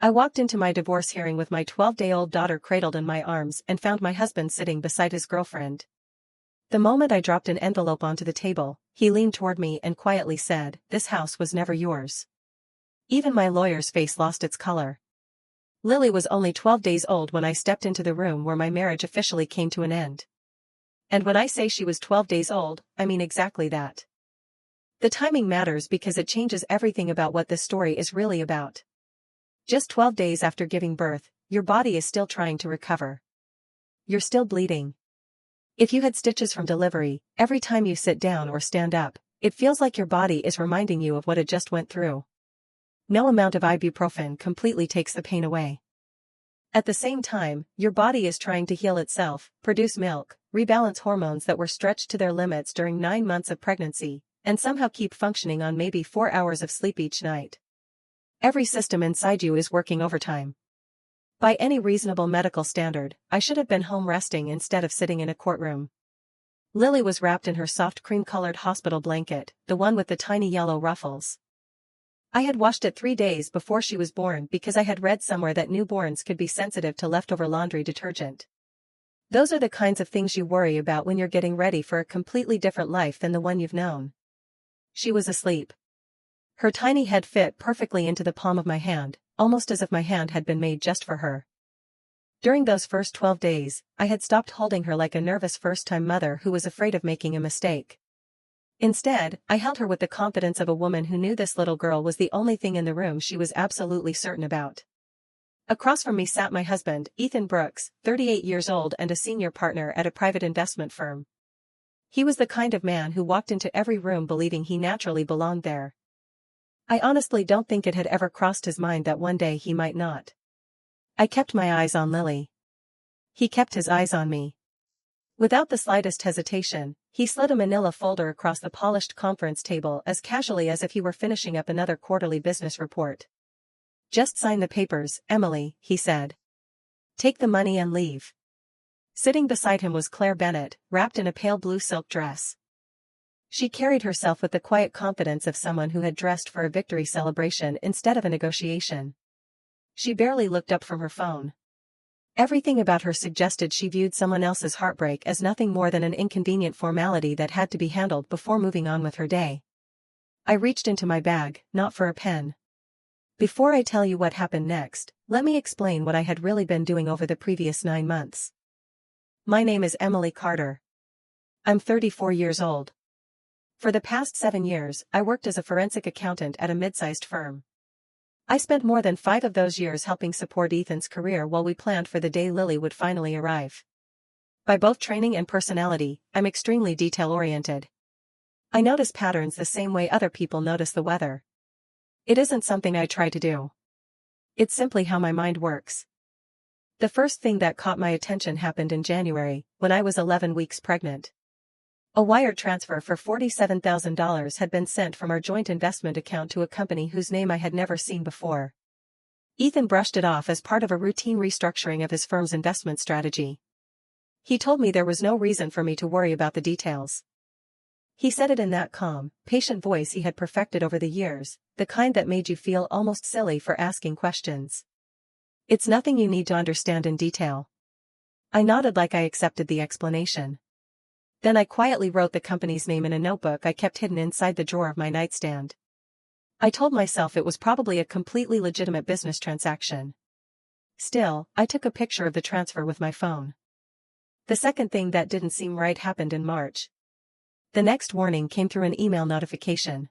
I walked into my divorce hearing with my 12-day-old daughter cradled in my arms and found my husband sitting beside his girlfriend. The moment I dropped an envelope onto the table, he leaned toward me and quietly said, "This house was never yours." Even my lawyer's face lost its color. Lily was only 12 days old when I stepped into the room where my marriage officially came to an end. And when I say she was 12 days old, I mean exactly that. The timing matters because it changes everything about what this story is really about. Just 12 days after giving birth, your body is still trying to recover. You're still bleeding. If you had stitches from delivery, every time you sit down or stand up, it feels like your body is reminding you of what it just went through. No amount of ibuprofen completely takes the pain away. At the same time, your body is trying to heal itself, produce milk, rebalance hormones that were stretched to their limits during 9 months of pregnancy, and somehow keep functioning on maybe 4 hours of sleep each night. Every system inside you is working overtime. By any reasonable medical standard, I should have been home resting instead of sitting in a courtroom. Lily was wrapped in her soft cream-colored hospital blanket, the one with the tiny yellow ruffles. I had washed it 3 days before she was born because I had read somewhere that newborns could be sensitive to leftover laundry detergent. Those are the kinds of things you worry about when you're getting ready for a completely different life than the one you've known. She was asleep. Her tiny head fit perfectly into the palm of my hand, almost as if my hand had been made just for her. During those first 12 days, I had stopped holding her like a nervous first-time mother who was afraid of making a mistake. Instead, I held her with the confidence of a woman who knew this little girl was the only thing in the room she was absolutely certain about. Across from me sat my husband, Ethan Brooks, 38 years old and a senior partner at a private investment firm. He was the kind of man who walked into every room believing he naturally belonged there. I honestly don't think it had ever crossed his mind that one day he might not. I kept my eyes on Lily. He kept his eyes on me. Without the slightest hesitation, he slid a manila folder across the polished conference table as casually as if he were finishing up another quarterly business report. "Just sign the papers, Emily," he said. "Take the money and leave." Sitting beside him was Claire Bennett, wrapped in a pale blue silk dress. She carried herself with the quiet confidence of someone who had dressed for a victory celebration instead of a negotiation. She barely looked up from her phone. Everything about her suggested she viewed someone else's heartbreak as nothing more than an inconvenient formality that had to be handled before moving on with her day. I reached into my bag, not for a pen. Before I tell you what happened next, let me explain what I had really been doing over the previous 9 months. My name is Emily Carter. I'm 34 years old. For the past 7 years, I worked as a forensic accountant at a mid-sized firm. I spent more than 5 of those years helping support Ethan's career while we planned for the day Lily would finally arrive. By both training and personality, I'm extremely detail-oriented. I notice patterns the same way other people notice the weather. It isn't something I try to do. It's simply how my mind works. The first thing that caught my attention happened in January, when I was 11 weeks pregnant. A wire transfer for $47,000 had been sent from our joint investment account to a company whose name I had never seen before. Ethan brushed it off as part of a routine restructuring of his firm's investment strategy. He told me there was no reason for me to worry about the details. He said it in that calm, patient voice he had perfected over the years, the kind that made you feel almost silly for asking questions. "It's nothing you need to understand in detail." I nodded like I accepted the explanation. Then I quietly wrote the company's name in a notebook I kept hidden inside the drawer of my nightstand. I told myself it was probably a completely legitimate business transaction. Still, I took a picture of the transfer with my phone. The second thing that didn't seem right happened in March. The next warning came through an email notification.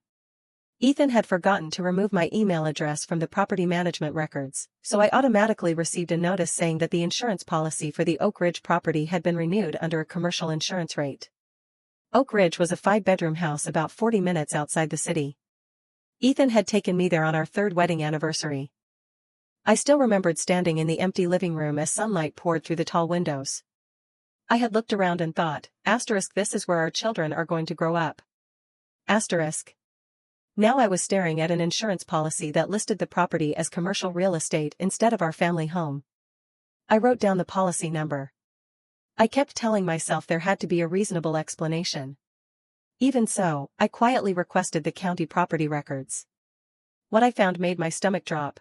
Ethan had forgotten to remove my email address from the property management records, so I automatically received a notice saying that the insurance policy for the Oak Ridge property had been renewed under a commercial insurance rate. Oak Ridge was a 5-bedroom house about 40 minutes outside the city. Ethan had taken me there on our 3rd wedding anniversary. I still remembered standing in the empty living room as sunlight poured through the tall windows. I had looked around and thought, "This is where our children are going to grow up." Now I was staring at an insurance policy that listed the property as commercial real estate instead of our family home. I wrote down the policy number. I kept telling myself there had to be a reasonable explanation. Even so, I quietly requested the county property records. What I found made my stomach drop.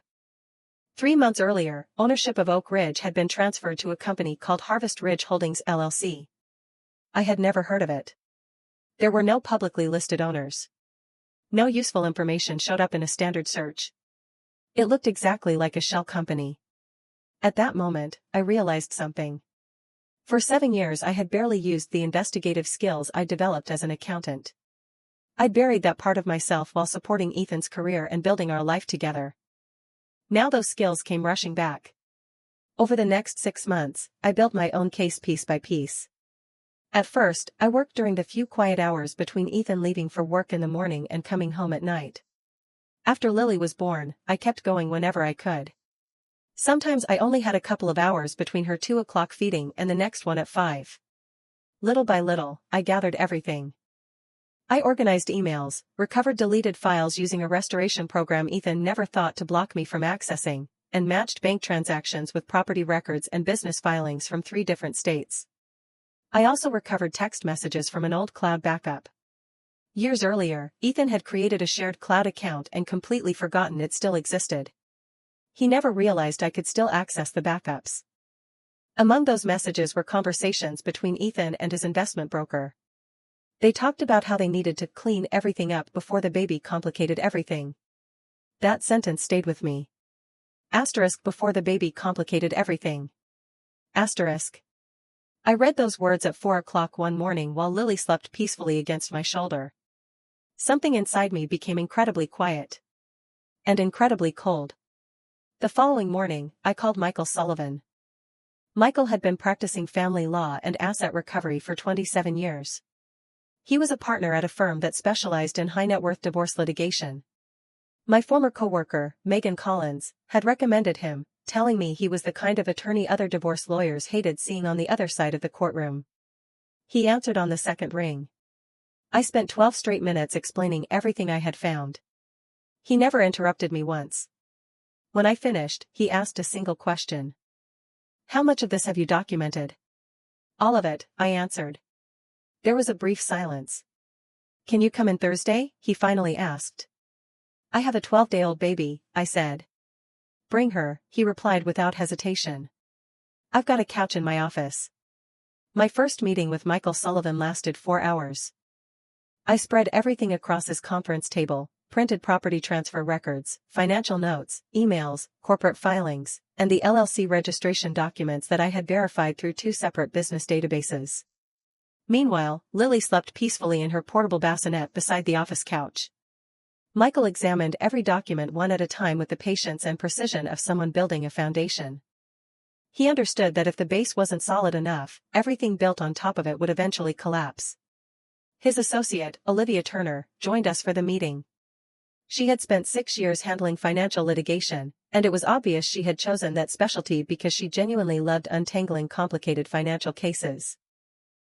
3 months earlier, ownership of Oak Ridge had been transferred to a company called Harvest Ridge Holdings LLC. I had never heard of it. There were no publicly listed owners. No useful information showed up in a standard search. It looked exactly like a shell company. At that moment, I realized something. For 7 years I had barely used the investigative skills I developed as an accountant. I'd buried that part of myself while supporting Ethan's career and building our life together. Now those skills came rushing back. Over the next 6 months, I built my own case piece by piece. At first, I worked during the few quiet hours between Ethan leaving for work in the morning and coming home at night. After Lily was born, I kept going whenever I could. Sometimes I only had a couple of hours between her 2 o'clock feeding and the next one at 5. Little by little, I gathered everything. I organized emails, recovered deleted files using a restoration program Ethan never thought to block me from accessing, and matched bank transactions with property records and business filings from 3 different states. I also recovered text messages from an old cloud backup. Years earlier, Ethan had created a shared cloud account and completely forgotten it still existed. He never realized I could still access the backups. Among those messages were conversations between Ethan and his investment broker. They talked about how they needed to clean everything up before the baby complicated everything. That sentence stayed with me. Asterisk before the baby complicated everything. Asterisk. I read those words at 4 o'clock one morning while Lily slept peacefully against my shoulder. Something inside me became incredibly quiet. And incredibly cold. The following morning, I called Michael Sullivan. Michael had been practicing family law and asset recovery for 27 years. He was a partner at a firm that specialized in high-net-worth divorce litigation. My former coworker, Megan Collins, had recommended him, telling me he was the kind of attorney other divorce lawyers hated seeing on the other side of the courtroom. He answered on the second ring. I spent 12 straight minutes explaining everything I had found. He never interrupted me once. When I finished, he asked a single question. How much of this have you documented? All of it, I answered. There was a brief silence. Can you come in Thursday? He finally asked. I have a 12-day-old baby, I said. Bring her, he replied without hesitation. I've got a couch in my office. My first meeting with Michael Sullivan lasted 4 hours. I spread everything across his conference table, printed property transfer records, financial notes, emails, corporate filings, and the LLC registration documents that I had verified through 2 separate business databases. Meanwhile, Lily slept peacefully in her portable bassinet beside the office couch. Michael examined every document one at a time with the patience and precision of someone building a foundation. He understood that if the base wasn't solid enough, everything built on top of it would eventually collapse. His associate, Olivia Turner, joined us for the meeting. She had spent 6 years handling financial litigation, and it was obvious she had chosen that specialty because she genuinely loved untangling complicated financial cases.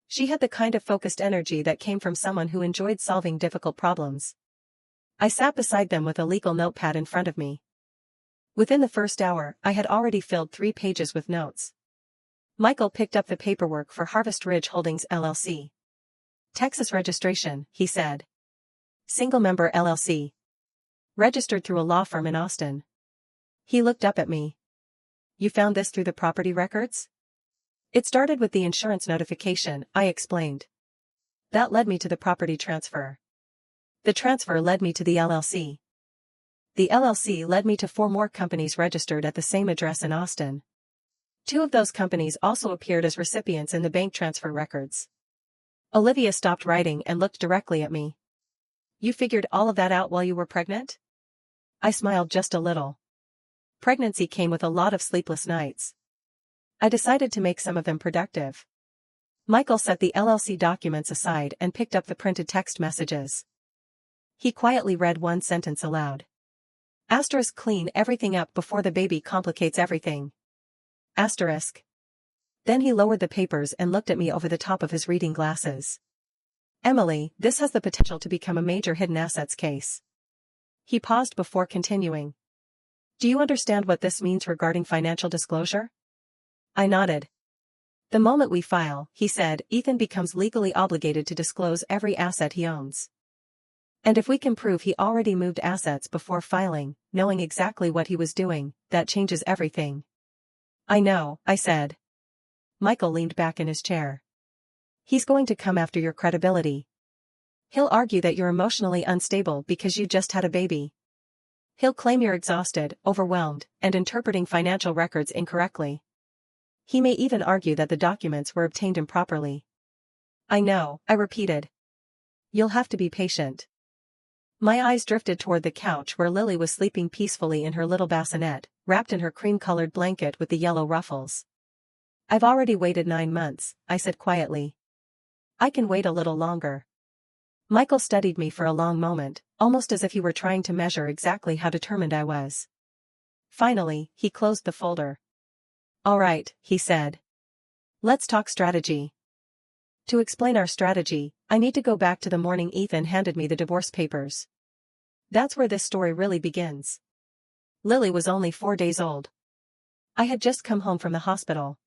She had the kind of focused energy that came from someone who enjoyed solving difficult problems. I sat beside them with a legal notepad in front of me. Within the first hour, I had already filled 3 pages with notes. Michael picked up the paperwork for Harvest Ridge Holdings LLC. Texas registration, he said. Single-member LLC. Registered through a law firm in Austin. He looked up at me. You found this through the property records? It started with the insurance notification, I explained. That led me to the property transfer. The transfer led me to the LLC. The LLC led me to 4 more companies registered at the same address in Austin. 2 of those companies also appeared as recipients in the bank transfer records. Olivia stopped writing and looked directly at me. You figured all of that out while you were pregnant? I smiled just a little. Pregnancy came with a lot of sleepless nights. I decided to make some of them productive. Michael set the LLC documents aside and picked up the printed text messages. He quietly read one sentence aloud. Asterisk clean everything up before the baby complicates everything. Asterisk. Then he lowered the papers and looked at me over the top of his reading glasses. Emily, this has the potential to become a major hidden assets case. He paused before continuing. Do you understand what this means regarding financial disclosure? I nodded. The moment we file, he said, Ethan becomes legally obligated to disclose every asset he owns. And if we can prove he already moved assets before filing, knowing exactly what he was doing, that changes everything. I know, I said. Michael leaned back in his chair. He's going to come after your credibility. He'll argue that you're emotionally unstable because you just had a baby. He'll claim you're exhausted, overwhelmed, and interpreting financial records incorrectly. He may even argue that the documents were obtained improperly. I know, I repeated. You'll have to be patient. My eyes drifted toward the couch where Lily was sleeping peacefully in her little bassinet, wrapped in her cream-colored blanket with the yellow ruffles. I've already waited 9 months, I said quietly. I can wait a little longer. Michael studied me for a long moment, almost as if he were trying to measure exactly how determined I was. Finally, he closed the folder. All right, he said. Let's talk strategy. To explain our strategy, I need to go back to the morning Ethan handed me the divorce papers. That's where this story really begins. Lily was only 4 days old. I had just come home from the hospital.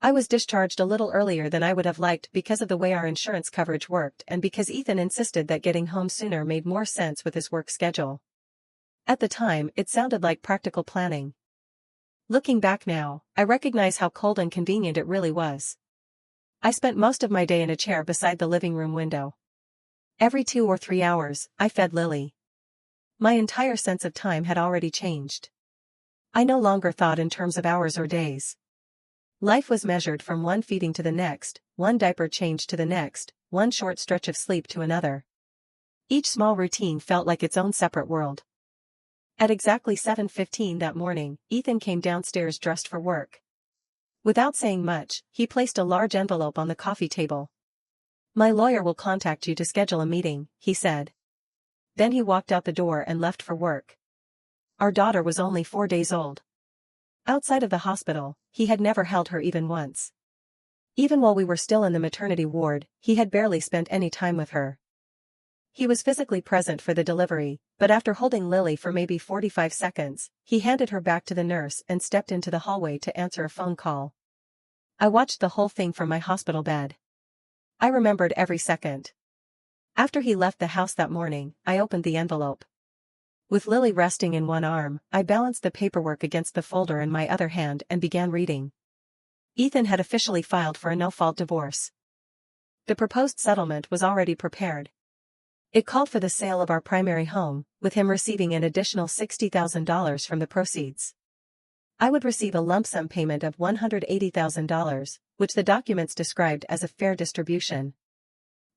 I was discharged a little earlier than I would have liked because of the way our insurance coverage worked and because Ethan insisted that getting home sooner made more sense with his work schedule. At the time, it sounded like practical planning. Looking back now, I recognize how cold and convenient it really was. I spent most of my day in a chair beside the living room window. Every 2 or 3 hours, I fed Lily. My entire sense of time had already changed. I no longer thought in terms of hours or days. Life was measured from one feeding to the next, one diaper change to the next, one short stretch of sleep to another. Each small routine felt like its own separate world. At exactly 7:15 that morning, Ethan came downstairs dressed for work. Without saying much, he placed a large envelope on the coffee table. My lawyer will contact you to schedule a meeting, he said. Then he walked out the door and left for work. Our daughter was only 4 days old. Outside of the hospital, he had never held her even once. Even while we were still in the maternity ward, he had barely spent any time with her. He was physically present for the delivery, but after holding Lily for maybe 45 seconds, he handed her back to the nurse and stepped into the hallway to answer a phone call. I watched the whole thing from my hospital bed. I remembered every second. After he left the house that morning, I opened the envelope. With Lily resting in one arm, I balanced the paperwork against the folder in my other hand and began reading. Ethan had officially filed for a no-fault divorce. The proposed settlement was already prepared. It called for the sale of our primary home, with him receiving an additional $60,000 from the proceeds. I would receive a lump sum payment of $180,000, which the documents described as a fair distribution.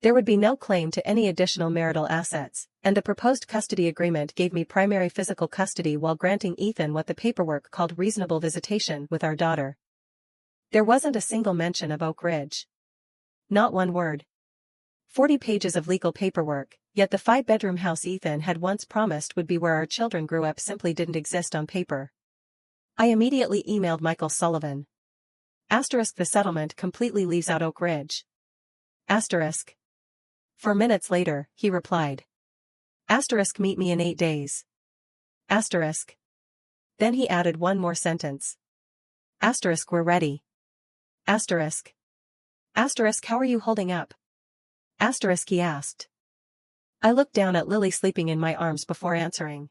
There would be no claim to any additional marital assets, and the proposed custody agreement gave me primary physical custody while granting Ethan what the paperwork called reasonable visitation with our daughter. There wasn't a single mention of Oak Ridge. Not one word. 40 pages of legal paperwork, yet the 5-bedroom house Ethan had once promised would be where our children grew up simply didn't exist on paper. I immediately emailed Michael Sullivan. Asterisk, the settlement completely leaves out Oak Ridge. Asterisk. 4 minutes later, he replied. Asterisk, meet me in 8 days. Asterisk. Then he added one more sentence. Asterisk, we're ready. Asterisk. Asterisk, how are you holding up? Asterisk, he asked. I looked down at Lily sleeping in my arms before answering.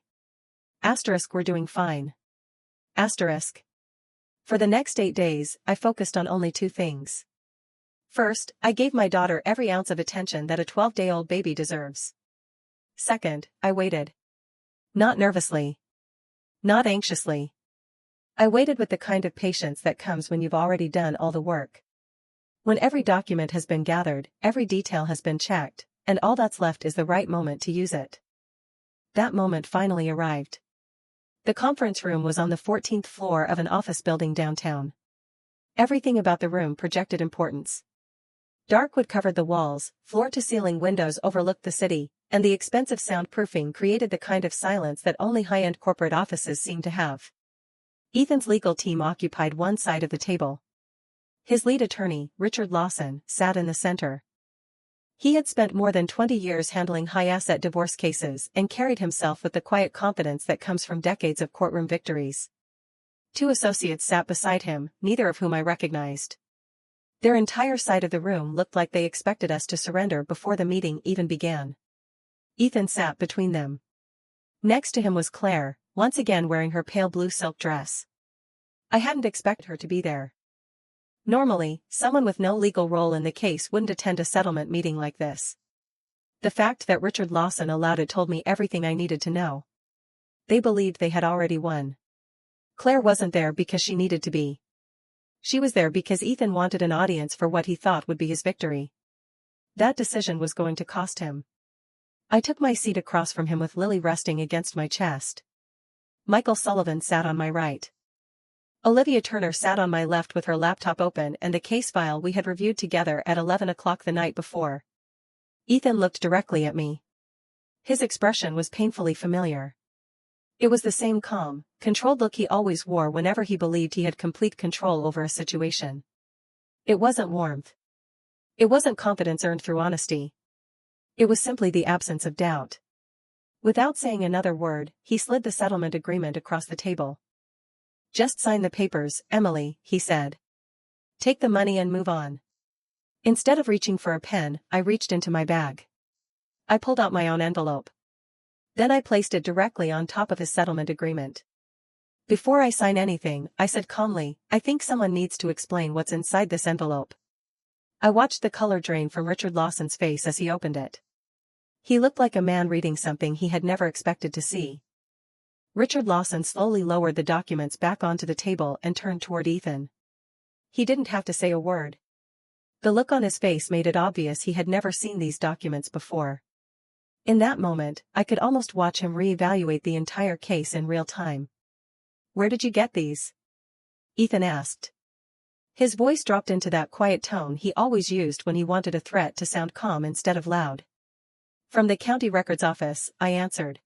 Asterisk, we're doing fine. Asterisk. For the next 8 days, I focused on only 2 things. First, I gave my daughter every ounce of attention that a 12-day-old baby deserves. Second, I waited. Not nervously. Not anxiously. I waited with the kind of patience that comes when you've already done all the work. When every document has been gathered, every detail has been checked, and all that's left is the right moment to use it. That moment finally arrived. The conference room was on the 14th floor of an office building downtown. Everything about the room projected importance. Dark wood covered the walls, floor-to-ceiling windows overlooked the city, and the expensive soundproofing created the kind of silence that only high-end corporate offices seem to have. Ethan's legal team occupied one side of the table. His lead attorney, Richard Lawson, sat in the center. He had spent more than 20 years handling high-asset divorce cases and carried himself with the quiet confidence that comes from decades of courtroom victories. 2 associates sat beside him, neither of whom I recognized. Their entire side of the room looked like they expected us to surrender before the meeting even began. Ethan sat between them. Next to him was Claire, once again wearing her pale blue silk dress. I hadn't expected her to be there. Normally, someone with no legal role in the case wouldn't attend a settlement meeting like this. The fact that Richard Lawson allowed it told me everything I needed to know. They believed they had already won. Claire wasn't there because she needed to be. She was there because Ethan wanted an audience for what he thought would be his victory. That decision was going to cost him. I took my seat across from him with Lily resting against my chest. Michael Sullivan sat on my right. Olivia Turner sat on my left with her laptop open and the case file we had reviewed together at 11 o'clock the night before. Ethan looked directly at me. His expression was painfully familiar. It was the same calm, controlled look he always wore whenever he believed he had complete control over a situation. It wasn't warmth. It wasn't confidence earned through honesty. It was simply the absence of doubt. Without saying another word, he slid the settlement agreement across the table. "Just sign the papers, Emily," he said. "Take the money and move on." Instead of reaching for a pen, I reached into my bag. I pulled out my own envelope. Then I placed it directly on top of his settlement agreement. "Before I sign anything," I said calmly, "I think someone needs to explain what's inside this envelope." I watched the color drain from Richard Lawson's face as he opened it. He looked like a man reading something he had never expected to see. Richard Lawson slowly lowered the documents back onto the table and turned toward Ethan. He didn't have to say a word. The look on his face made it obvious he had never seen these documents before. In that moment, I could almost watch him reevaluate the entire case in real time. "Where did you get these?" Ethan asked. His voice dropped into that quiet tone he always used when he wanted a threat to sound calm instead of loud. "From the county records office," I answered.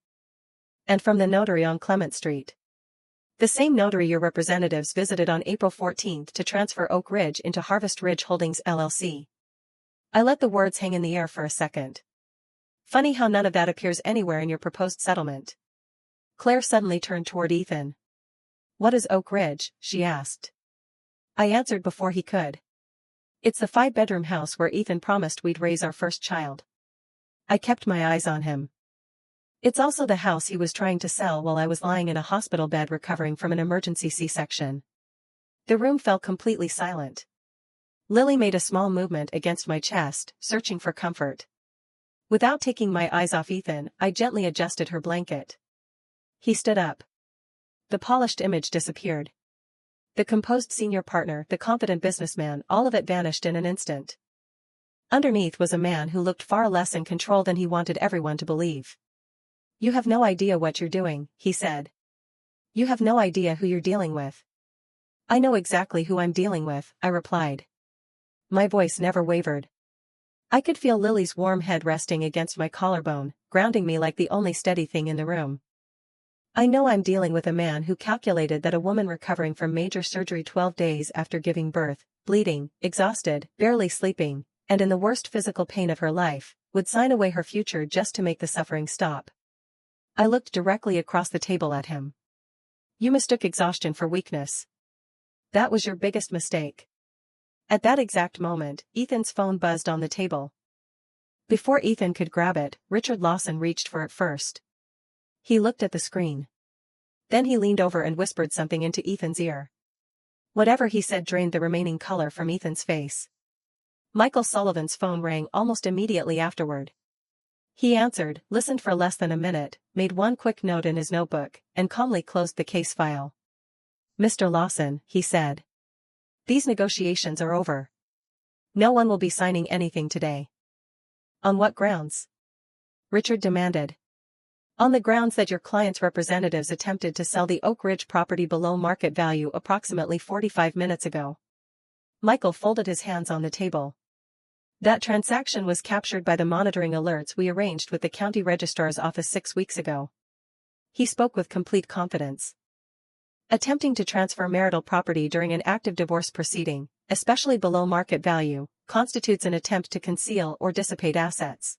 "And from the notary on Clement Street. The same notary your representatives visited on April 14 to transfer Oak Ridge into Harvest Ridge Holdings LLC." I let the words hang in the air for a second. "Funny how none of that appears anywhere in your proposed settlement." Claire suddenly turned toward Ethan. "What is Oak Ridge?" she asked. I answered before he could. "It's the 5-bedroom house where Ethan promised we'd raise our first child." I kept my eyes on him. "It's also the house he was trying to sell while I was lying in a hospital bed recovering from an emergency C-section." The room fell completely silent. Lily made a small movement against my chest, searching for comfort. Without taking my eyes off Ethan, I gently adjusted her blanket. He stood up. The polished image disappeared. The composed senior partner, the confident businessman, all of it vanished in an instant. Underneath was a man who looked far less in control than he wanted everyone to believe. "You have no idea what you're doing," he said. "You have no idea who you're dealing with." "I know exactly who I'm dealing with," I replied. My voice never wavered. I could feel Lily's warm head resting against my collarbone, grounding me like the only steady thing in the room. "I know I'm dealing with a man who calculated that a woman recovering from major surgery 12 days after giving birth, bleeding, exhausted, barely sleeping, and in the worst physical pain of her life, would sign away her future just to make the suffering stop." I looked directly across the table at him. "You mistook exhaustion for weakness. That was your biggest mistake." At that exact moment, Ethan's phone buzzed on the table. Before Ethan could grab it, Richard Lawson reached for it first. He looked at the screen. Then he leaned over and whispered something into Ethan's ear. Whatever he said drained the remaining color from Ethan's face. Michael Sullivan's phone rang almost immediately afterward. He answered, listened for less than a minute, made one quick note in his notebook, and calmly closed the case file. "Mr. Lawson," he said. "These negotiations are over. No one will be signing anything today." "On what grounds?" Richard demanded. "On the grounds that your client's representatives attempted to sell the Oak Ridge property below market value approximately 45 minutes ago." Michael folded his hands on the table. "That transaction was captured by the monitoring alerts we arranged with the county registrar's office 6 weeks ago." He spoke with complete confidence. "Attempting to transfer marital property during an active divorce proceeding, especially below market value, constitutes an attempt to conceal or dissipate assets.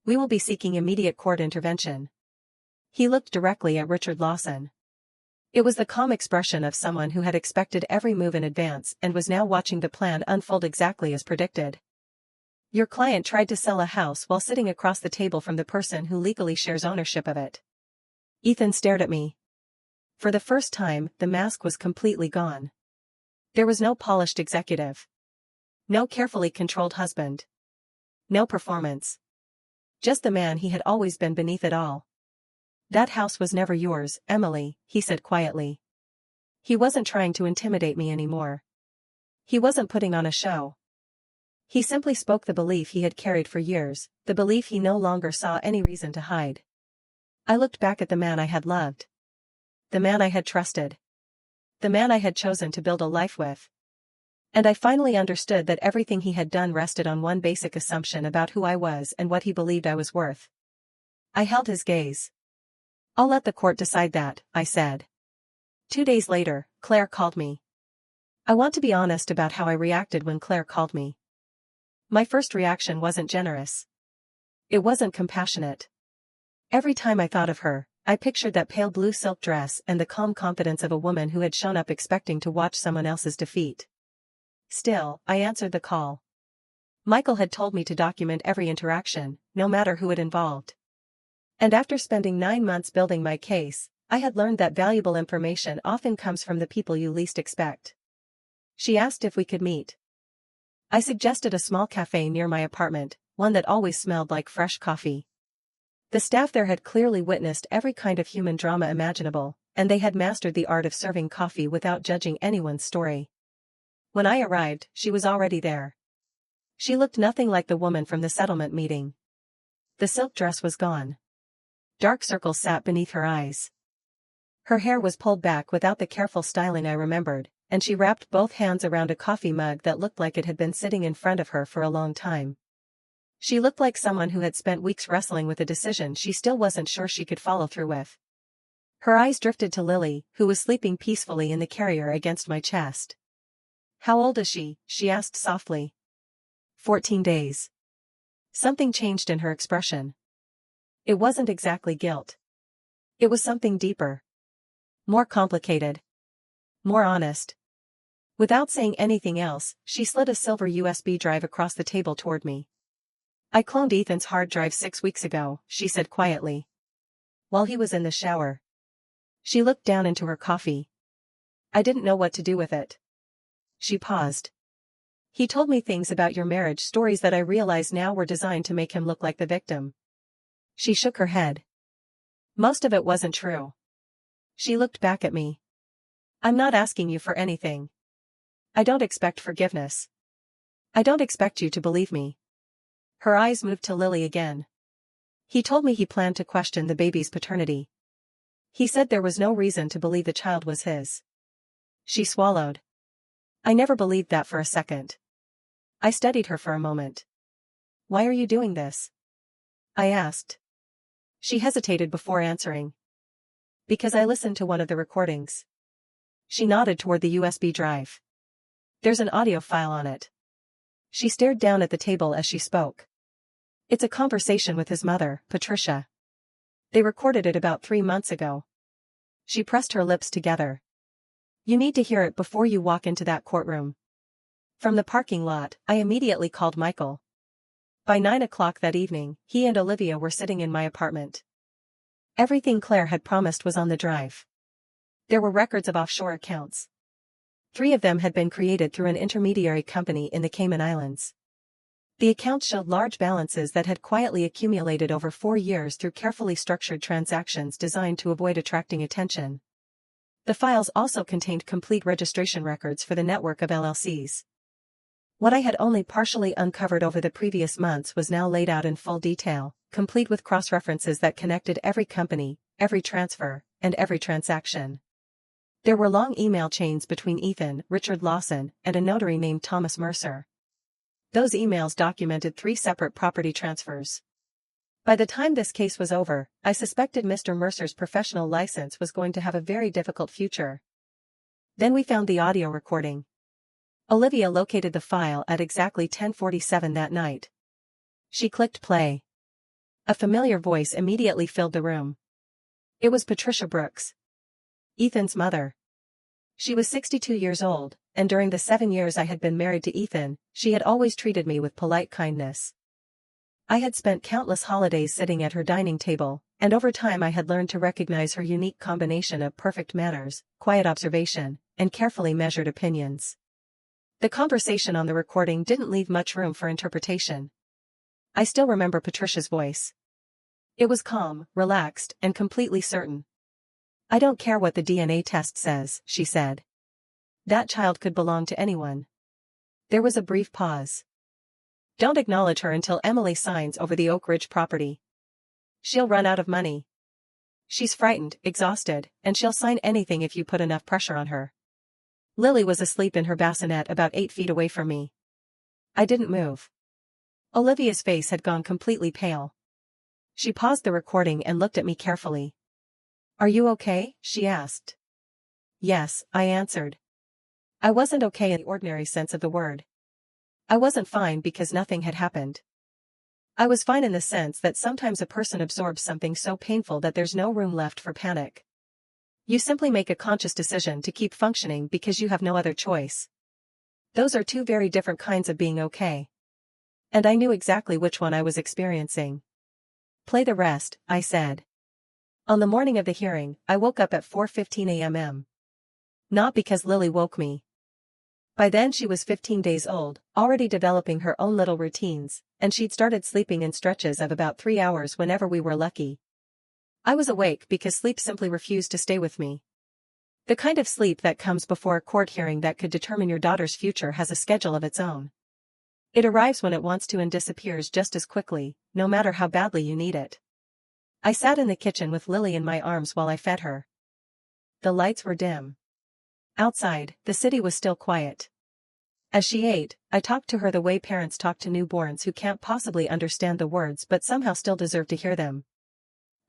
We will be seeking immediate court intervention." He looked directly at Richard Lawson. It was the calm expression of someone who had expected every move in advance and was now watching the plan unfold exactly as predicted. Your client tried to sell a house while sitting across the table from the person who legally shares ownership of it. Ethan stared at me. For the first time, the mask was completely gone. There was no polished executive. No carefully controlled husband. No performance. Just the man he had always been beneath it all. That house was never yours, Emily, he said quietly. He wasn't trying to intimidate me anymore. He wasn't putting on a show. He simply spoke the belief he had carried for years, the belief he no longer saw any reason to hide. I looked back at the man I had loved. The man I had trusted. The man I had chosen to build a life with. And I finally understood that everything he had done rested on one basic assumption about who I was and what he believed I was worth. I held his gaze. I'll let the court decide that, I said. 2 days later, Claire called me. I want to be honest about how I reacted when Claire called me. My first reaction wasn't generous. It wasn't compassionate. Every time I thought of her, I pictured that pale blue silk dress and the calm confidence of a woman who had shown up expecting to watch someone else's defeat. Still, I answered the call. Michael had told me to document every interaction, no matter who it involved. And after spending 9 months building my case, I had learned that valuable information often comes from the people you least expect. She asked if we could meet. I suggested a small cafe near my apartment, one that always smelled like fresh coffee. The staff there had clearly witnessed every kind of human drama imaginable, and they had mastered the art of serving coffee without judging anyone's story. When I arrived, she was already there. She looked nothing like the woman from the settlement meeting. The silk dress was gone. Dark circles sat beneath her eyes. Her hair was pulled back without the careful styling I remembered, and she wrapped both hands around a coffee mug that looked like it had been sitting in front of her for a long time. She looked like someone who had spent weeks wrestling with a decision she still wasn't sure she could follow through with. Her eyes drifted to Lily, who was sleeping peacefully in the carrier against my chest. How old is she? She asked softly. 14 days. Something changed in her expression. It wasn't exactly guilt. It was something deeper. More complicated. More honest. Without saying anything else, she slid a silver USB drive across the table toward me. I cloned Ethan's hard drive 6 weeks ago, she said quietly. While he was in the shower. She looked down into her coffee. I didn't know what to do with it. She paused. He told me things about your marriage, stories that I realize now were designed to make him look like the victim. She shook her head. Most of it wasn't true. She looked back at me. I'm not asking you for anything. I don't expect forgiveness. I don't expect you to believe me. Her eyes moved to Lily again. He told me he planned to question the baby's paternity. He said there was no reason to believe the child was his. She swallowed. I never believed that for a second. I studied her for a moment. Why are you doing this? I asked. She hesitated before answering. Because I listened to one of the recordings. She nodded toward the USB drive. There's an audio file on it. She stared down at the table as she spoke. It's a conversation with his mother, Patricia. They recorded it about 3 months ago. She pressed her lips together. You need to hear it before you walk into that courtroom. From the parking lot, I immediately called Michael. By 9 o'clock that evening, he and Olivia were sitting in my apartment. Everything Claire had promised was on the drive. There were records of offshore accounts. 3 of them had been created through an intermediary company in the Cayman Islands. The accounts showed large balances that had quietly accumulated over 4 years through carefully structured transactions designed to avoid attracting attention. The files also contained complete registration records for the network of LLCs. What I had only partially uncovered over the previous months was now laid out in full detail, complete with cross-references that connected every company, every transfer, and every transaction. There were long email chains between Ethan, Richard Lawson, and a notary named Thomas Mercer. Those emails documented 3 separate property transfers. By the time this case was over, I suspected Mr. Mercer's professional license was going to have a very difficult future. Then we found the audio recording. Olivia located the file at exactly 10:47 that night. She clicked play. A familiar voice immediately filled the room. It was Patricia Brooks. Ethan's mother. She was 62 years old, and during the 7 years I had been married to Ethan, she had always treated me with polite kindness. I had spent countless holidays sitting at her dining table, and over time I had learned to recognize her unique combination of perfect manners, quiet observation, and carefully measured opinions. The conversation on the recording didn't leave much room for interpretation. I still remember Patricia's voice. It was calm, relaxed, and completely certain. "I don't care what the DNA test says," she said. "That child could belong to anyone." There was a brief pause. "Don't acknowledge her until Emily signs over the Oak Ridge property. She'll run out of money. She's frightened, exhausted, and she'll sign anything if you put enough pressure on her." Lily was asleep in her bassinet about 8 feet away from me. I didn't move. Olivia's face had gone completely pale. She paused the recording and looked at me carefully. "Are you okay?" she asked. "Yes," I answered. I wasn't okay in the ordinary sense of the word. I wasn't fine because nothing had happened. I was fine in the sense that sometimes a person absorbs something so painful that there's no room left for panic. You simply make a conscious decision to keep functioning because you have no other choice. Those are two very different kinds of being okay. And I knew exactly which one I was experiencing. "Play the rest," I said. On the morning of the hearing, I woke up at 4:15 a.m. Not because Lily woke me. By then she was 15 days old, already developing her own little routines, and she'd started sleeping in stretches of about 3 hours whenever we were lucky. I was awake because sleep simply refused to stay with me. The kind of sleep that comes before a court hearing that could determine your daughter's future has a schedule of its own. It arrives when it wants to and disappears just as quickly, no matter how badly you need it. I sat in the kitchen with Lily in my arms while I fed her. The lights were dim. Outside, the city was still quiet. As she ate, I talked to her the way parents talk to newborns who can't possibly understand the words but somehow still deserve to hear them.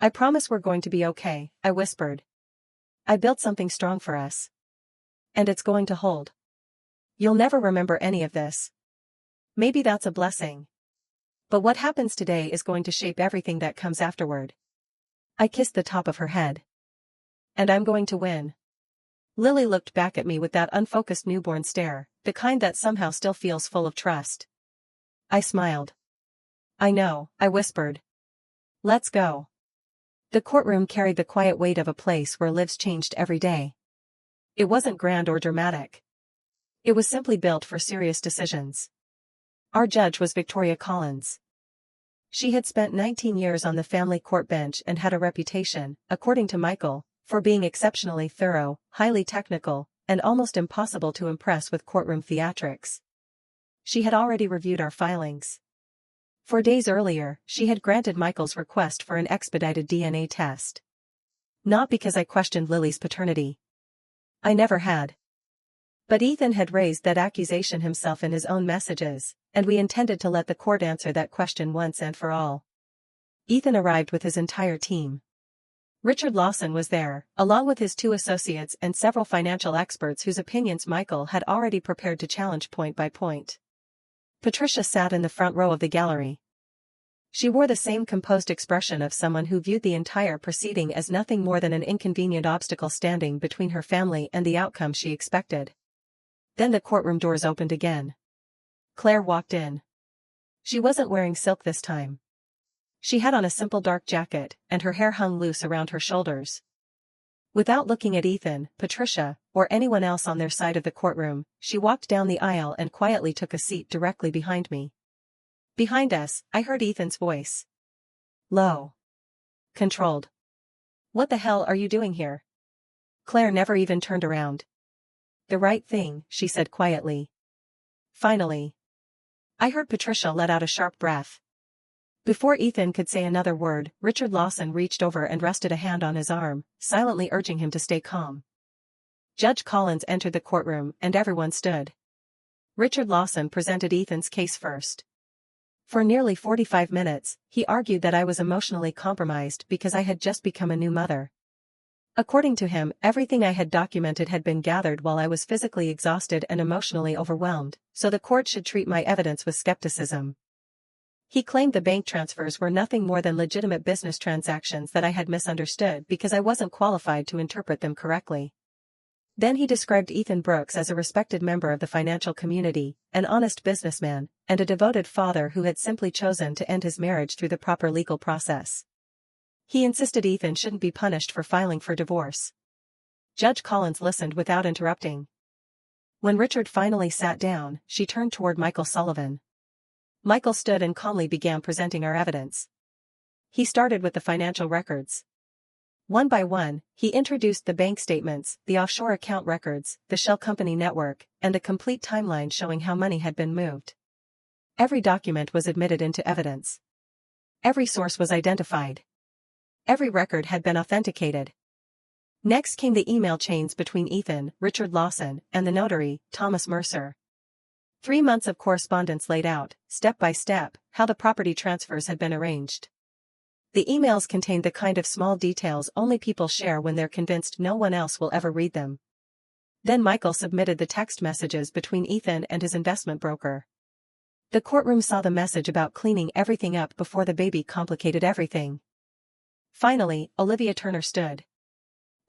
"I promise we're going to be okay," I whispered. "I built something strong for us. And it's going to hold. You'll never remember any of this. Maybe that's a blessing. But what happens today is going to shape everything that comes afterward." I kissed the top of her head. "And I'm going to win." Lily looked back at me with that unfocused newborn stare, the kind that somehow still feels full of trust. I smiled. "I know," I whispered. "Let's go." The courtroom carried the quiet weight of a place where lives changed every day. It wasn't grand or dramatic. It was simply built for serious decisions. Our judge was Victoria Collins. She had spent 19 years on the family court bench and had a reputation, according to Michael, for being exceptionally thorough, highly technical, and almost impossible to impress with courtroom theatrics. She had already reviewed our filings. 4 days earlier, she had granted Michael's request for an expedited DNA test. Not because I questioned Lily's paternity. I never had. But Ethan had raised that accusation himself in his own messages, and we intended to let the court answer that question once and for all. Ethan arrived with his entire team. Richard Lawson was there, along with his 2 associates and several financial experts whose opinions Michael had already prepared to challenge point by point. Patricia sat in the front row of the gallery. She wore the same composed expression of someone who viewed the entire proceeding as nothing more than an inconvenient obstacle standing between her family and the outcome she expected. Then the courtroom doors opened again. Claire walked in. She wasn't wearing silk this time. She had on a simple dark jacket, and her hair hung loose around her shoulders. Without looking at Ethan, Patricia, or anyone else on their side of the courtroom, she walked down the aisle and quietly took a seat directly behind me. Behind us, I heard Ethan's voice. Low. Controlled. "What the hell are you doing here?" Claire never even turned around. "The right thing," she said quietly. Finally. I heard Patricia let out a sharp breath. Before Ethan could say another word, Richard Lawson reached over and rested a hand on his arm, silently urging him to stay calm. Judge Collins entered the courtroom and everyone stood. Richard Lawson presented Ethan's case first. For nearly 45 minutes, he argued that I was emotionally compromised because I had just become a new mother. According to him, everything I had documented had been gathered while I was physically exhausted and emotionally overwhelmed, so the court should treat my evidence with skepticism. He claimed the bank transfers were nothing more than legitimate business transactions that I had misunderstood because I wasn't qualified to interpret them correctly. Then he described Ethan Brooks as a respected member of the financial community, an honest businessman, and a devoted father who had simply chosen to end his marriage through the proper legal process. He insisted Ethan shouldn't be punished for filing for divorce. Judge Collins listened without interrupting. When Richard finally sat down, she turned toward Michael Sullivan. Michael stood and calmly began presenting our evidence. He started with the financial records. One by one, he introduced the bank statements, the offshore account records, the shell company network, and a complete timeline showing how money had been moved. Every document was admitted into evidence. Every source was identified. Every record had been authenticated. Next came the email chains between Ethan, Richard Lawson, and the notary, Thomas Mercer. 3 months of correspondence laid out, step by step, how the property transfers had been arranged. The emails contained the kind of small details only people share when they're convinced no one else will ever read them. Then Michael submitted the text messages between Ethan and his investment broker. The courtroom saw the message about cleaning everything up before the baby complicated everything. Finally, Olivia Turner stood.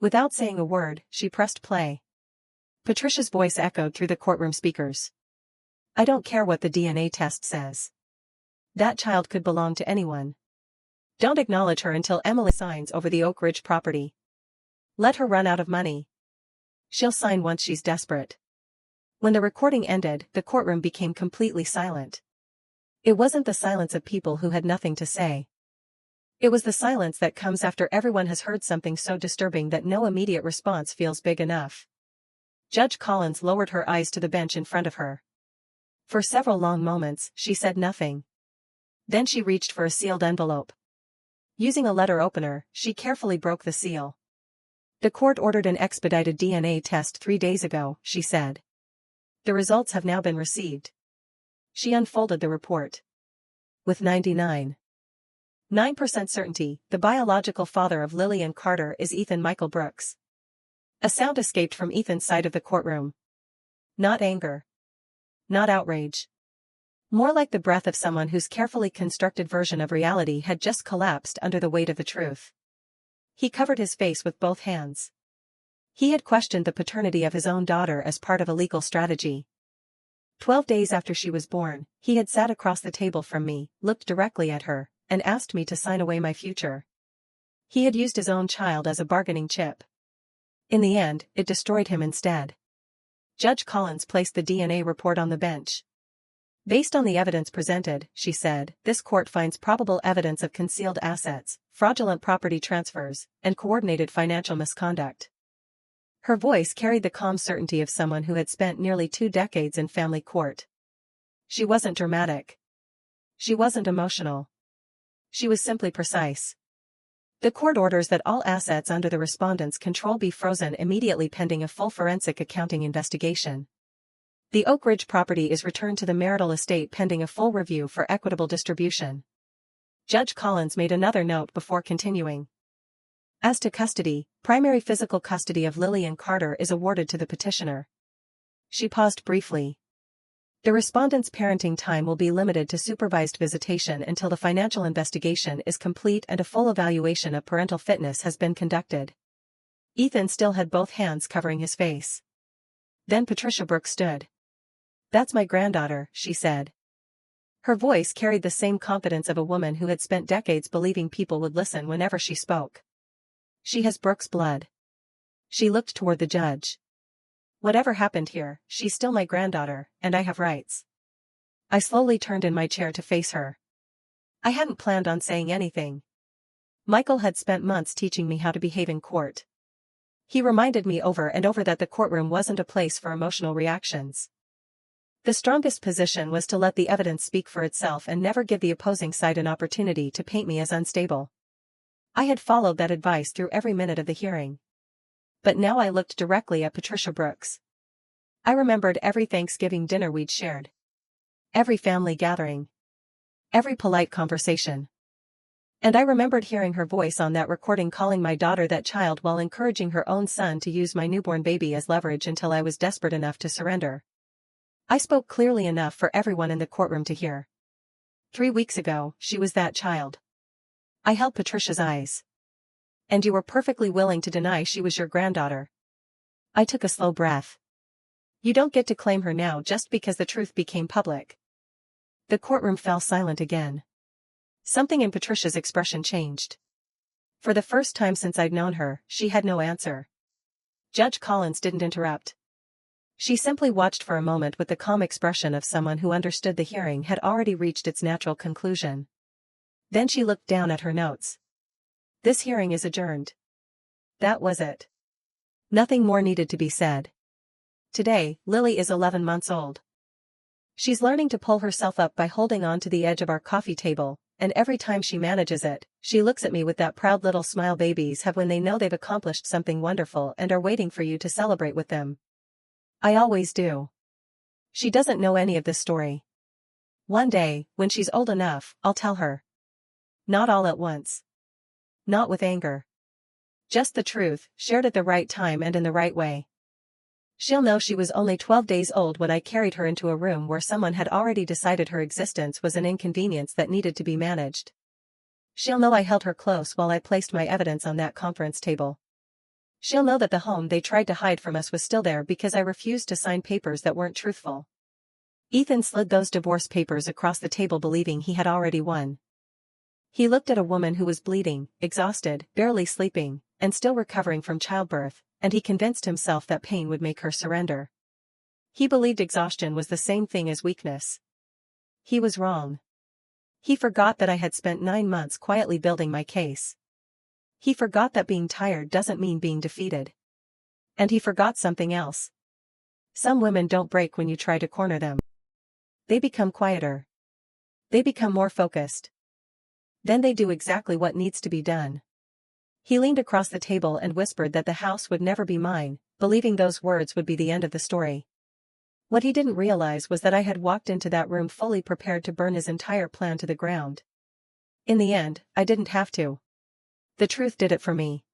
Without saying a word, she pressed play. Patricia's voice echoed through the courtroom speakers. I don't care what the DNA test says. That child could belong to anyone. Don't acknowledge her until Emily signs over the Oak Ridge property. Let her run out of money. She'll sign once she's desperate. When the recording ended, the courtroom became completely silent. It wasn't the silence of people who had nothing to say. It was the silence that comes after everyone has heard something so disturbing that no immediate response feels big enough. Judge Collins lowered her eyes to the bench in front of her. For several long moments, she said nothing. Then she reached for a sealed envelope. Using a letter opener, she carefully broke the seal. The court ordered an expedited DNA test 3 days ago, she said. The results have now been received. She unfolded the report. With 99.9% certainty, the biological father of Lillian Carter is Ethan Michael Brooks. A sound escaped from Ethan's side of the courtroom. Not anger. Not outrage. More like the breath of someone whose carefully constructed version of reality had just collapsed under the weight of the truth. He covered his face with both hands. He had questioned the paternity of his own daughter as part of a legal strategy. 12 days after she was born, he had sat across the table from me, looked directly at her, and asked me to sign away my future. He had used his own child as a bargaining chip. In the end, it destroyed him instead. Judge Collins placed the DNA report on the bench. Based on the evidence presented, she said, this court finds probable evidence of concealed assets, fraudulent property transfers, and coordinated financial misconduct. Her voice carried the calm certainty of someone who had spent nearly 2 decades in family court. She wasn't dramatic. She wasn't emotional. She was simply precise. The court orders that all assets under the respondent's control be frozen immediately pending a full forensic accounting investigation. The Oak Ridge property is returned to the marital estate pending a full review for equitable distribution. Judge Collins made another note before continuing. As to custody, primary physical custody of Lillian Carter is awarded to the petitioner. She paused briefly. The respondent's parenting time will be limited to supervised visitation until the financial investigation is complete and a full evaluation of parental fitness has been conducted. Ethan still had both hands covering his face. Then Patricia Brooks stood. That's my granddaughter, she said. Her voice carried the same confidence of a woman who had spent decades believing people would listen whenever she spoke. She has Brooks' blood. She looked toward the judge. Whatever happened here, she's still my granddaughter, and I have rights. I slowly turned in my chair to face her. I hadn't planned on saying anything. Michael had spent months teaching me how to behave in court. He reminded me over and over that the courtroom wasn't a place for emotional reactions. The strongest position was to let the evidence speak for itself and never give the opposing side an opportunity to paint me as unstable. I had followed that advice through every minute of the hearing. But now I looked directly at Patricia Brooks. I remembered every Thanksgiving dinner we'd shared. Every family gathering. Every polite conversation. And I remembered hearing her voice on that recording calling my daughter that child while encouraging her own son to use my newborn baby as leverage until I was desperate enough to surrender. I spoke clearly enough for everyone in the courtroom to hear. 3 weeks ago, she was that child. I held Patricia's eyes. And you were perfectly willing to deny she was your granddaughter. I took a slow breath. You don't get to claim her now just because the truth became public. The courtroom fell silent again. Something in Patricia's expression changed. For the first time since I'd known her, she had no answer. Judge Collins didn't interrupt. She simply watched for a moment with the calm expression of someone who understood the hearing had already reached its natural conclusion. Then she looked down at her notes. This hearing is adjourned. That was it. Nothing more needed to be said. Today, Lily is 11 months old. She's learning to pull herself up by holding on to the edge of our coffee table, and every time she manages it, she looks at me with that proud little smile babies have when they know they've accomplished something wonderful and are waiting for you to celebrate with them. I always do. She doesn't know any of this story. One day, when she's old enough, I'll tell her. Not all at once. Not with anger. Just the truth, shared at the right time and in the right way. She'll know she was only 12 days old when I carried her into a room where someone had already decided her existence was an inconvenience that needed to be managed. She'll know I held her close while I placed my evidence on that conference table. She'll know that the home they tried to hide from us was still there because I refused to sign papers that weren't truthful. Ethan slid those divorce papers across the table believing he had already won. He looked at a woman who was bleeding, exhausted, barely sleeping, and still recovering from childbirth, and he convinced himself that pain would make her surrender. He believed exhaustion was the same thing as weakness. He was wrong. He forgot that I had spent 9 months quietly building my case. He forgot that being tired doesn't mean being defeated. And he forgot something else. Some women don't break when you try to corner them. They become quieter. They become more focused. Then they do exactly what needs to be done. He leaned across the table and whispered that the house would never be mine, believing those words would be the end of the story. What he didn't realize was that I had walked into that room fully prepared to burn his entire plan to the ground. In the end, I didn't have to. The truth did it for me.